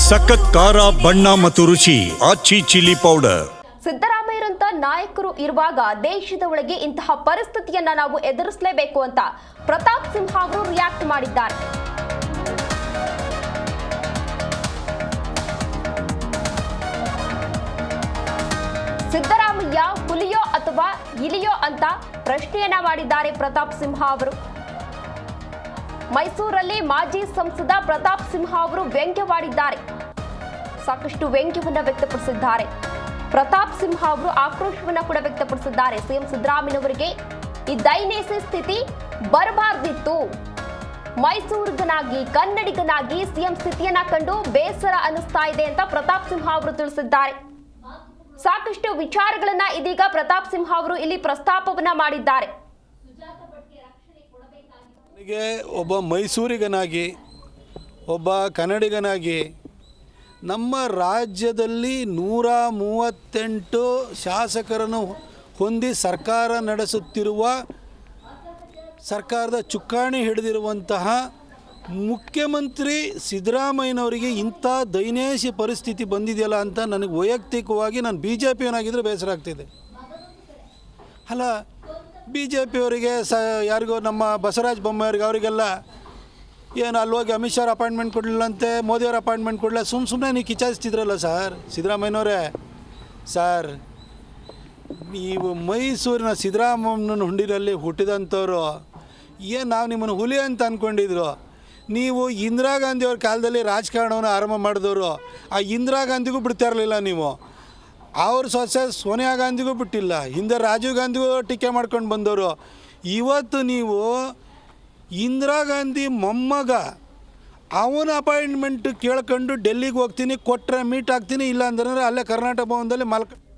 ಸಖತ್ ಖಾರ ಬಣ್ಣ ಮತ್ತು ರುಚಿ ಆಚಿ ಚಿಲ್ಲಿ ಪೌಡರ್. ಸಿದ್ದರಾಮಯ್ಯರಂತ ನಾಯಕರು ಇರುವಾಗ ದೇಶದ ಒಳಗೆ ಇಂತಹ ಪರಿಸ್ಥಿತಿಯನ್ನ ನಾವು ಎದುರಿಸಲೇಬೇಕು ಅಂತ ಪ್ರತಾಪ್ ಸಿಂಹ ಅವರು ರಿಯಾಕ್ಟ್ ಮಾಡಿದ್ದಾರೆ. ಸಿದ್ದರಾಮಯ್ಯ ಹುಲಿಯೋ ಅಥವಾ ಇಲಿಯೋ ಅಂತ ಪ್ರಶ್ನೆಯನ್ನ ಮಾಡಿದ್ದಾರೆ ಪ್ರತಾಪ್ ಸಿಂಹ ಅವರು. ಮೈಸೂರಲ್ಲಿ ಮಾಜಿ ಸಂಸದ ಪ್ರತಾಪ್ ಸಿಂಹ ಅವರು ವ್ಯಂಗ್ಯವಾಡಿದ್ದಾರೆ. ಸಾಕಷ್ಟು ವ್ಯಂಗ್ಯವನ್ನ ವ್ಯಕ್ತಪಡಿಸಿದ್ದಾರೆ. ಪ್ರತಾಪ್ ಸಿಂಹ ಅವರು ಆಕ್ರೋಶವನ್ನ ಕೂಡ ವ್ಯಕ್ತಪಡಿಸಿದ್ದಾರೆ. ಸಿಎಂ ಸಿದ್ದರಾಮಯ್ಯನವರಿಗೆ ಈ ದೈನೇಸಿ ಸ್ಥಿತಿ ಬರಬಾರ್ದಿತ್ತು. ಮೈಸೂರಿಗನಾಗಿ ಕನ್ನಡಿಗನಾಗಿ ಸಿಎಂ ಸ್ಥಿತಿಯನ್ನ ಕಂಡು ಬೇಸರ ಅನ್ನಿಸ್ತಾ ಇದೆ ಅಂತ ಪ್ರತಾಪ್ ಸಿಂಹ ಅವರು ತಿಳಿಸಿದ್ದಾರೆ. ಸಾಕಷ್ಟು ವಿಚಾರಗಳನ್ನ ಇದೀಗ ಪ್ರತಾಪ್ ಸಿಂಹ ಅವರು ಇಲ್ಲಿ ಪ್ರಸ್ತಾಪವನ್ನ ಮಾಡಿದ್ದಾರೆ. ಒಬ್ಬ ಮೈಸೂರಿಗನಾಗಿ ಒಬ್ಬ ಕನ್ನಡಿಗನಾಗಿ ನಮ್ಮ ರಾಜ್ಯದಲ್ಲಿ 138 ಶಾಸಕರನ್ನು ಹೊಂದಿ ಸರ್ಕಾರ ನಡೆಸುತ್ತಿರುವ ಸರ್ಕಾರದ ಚುಕ್ಕಾಣಿ ಹಿಡಿದಿರುವಂತಹ ಮುಖ್ಯಮಂತ್ರಿ ಸಿದ್ದರಾಮಯ್ಯನವರಿಗೆ ಇಂಥ ದೈನೇಶಿ ಪರಿಸ್ಥಿತಿ ಬಂದಿದೆಯಲ್ಲ ಅಂತ ನನಗೆ ವೈಯಕ್ತಿಕವಾಗಿ ನಾನು BJPಯವನಾಗಿದ್ದರೆ ಬೇಸರ ಆಗ್ತಿದೆ. ಅಲ್ಲ, BJPಯವರಿಗೆ ಯಾರಿಗೋ ನಮ್ಮ ಬಸವರಾಜ ಬೊಮ್ಮಾಯಿಗೆ ಅವರಿಗೆಲ್ಲ ಏನು ಅಲ್ಲಿ ಹೋಗಿ ಅಮಿತ್ ಶಾ ಅಪಾಯಿಂಟ್ಮೆಂಟ್ ಕೊಡಲಿಲ್ಲಂತೆ, ಮೋದಿಯವ್ರ ಅಪಾಯಿಂಟ್ಮೆಂಟ್ ಕೊಡಲಿಲ್ಲ, ಸುಮ್ಮನೆ ನೀವು ಕಿಚಾಯಿಸ್ತಿದ್ರಲ್ಲ ಸರ್ ಸಿದ್ದರಾಮಯ್ಯನವರೇ. ಸರ್, ನೀವು ಮೈಸೂರಿನ ಸಿದ್ದರಾಮಯ್ಯನ ಹುಂಡಿನಲ್ಲಿ ಹುಟ್ಟಿದಂಥವ್ರು, ಏನು ನಾವು ನಿಮ್ಮನ್ನು ಹುಲಿ ಅಂತ ಅಂದ್ಕೊಂಡಿದ್ರು. ನೀವು ಇಂದಿರಾ ಗಾಂಧಿಯವ್ರ ಕಾಲದಲ್ಲಿ ರಾಜಕಾರಣವನ್ನು ಆರಂಭ ಮಾಡಿದವರು. ಆ ಇಂದಿರಾ ಗಾಂಧಿಗೂ ಬಿಡ್ತಾ ಇರಲಿಲ್ಲ ನೀವು. ಅವ್ರ ಸೊಸೆ ಸೋನಿಯಾ ಗಾಂಧಿಗೂ ಬಿಟ್ಟಿಲ್ಲ. ಹಿಂದೆ ರಾಜೀವ್ ಗಾಂಧಿಗೂ ಟೀಕೆ ಮಾಡ್ಕೊಂಡು ಬಂದವರು. ಇವತ್ತು ನೀವು ಇಂದಿರಾ ಗಾಂಧಿ ಮೊಮ್ಮಗ ಅವನ ಅಪಾಯಿಂಟ್ಮೆಂಟ್ ಕೇಳ್ಕೊಂಡು ಡೆಲ್ಲಿಗೆ ಹೋಗ್ತೀನಿ, ಕೊಟ್ಟರೆ ಮೀಟ್ ಆಗ್ತೀನಿ, ಇಲ್ಲ ಅಂದ್ರೆ ಅಲ್ಲೇ ಕರ್ನಾಟಕ ಭವನದಲ್ಲಿ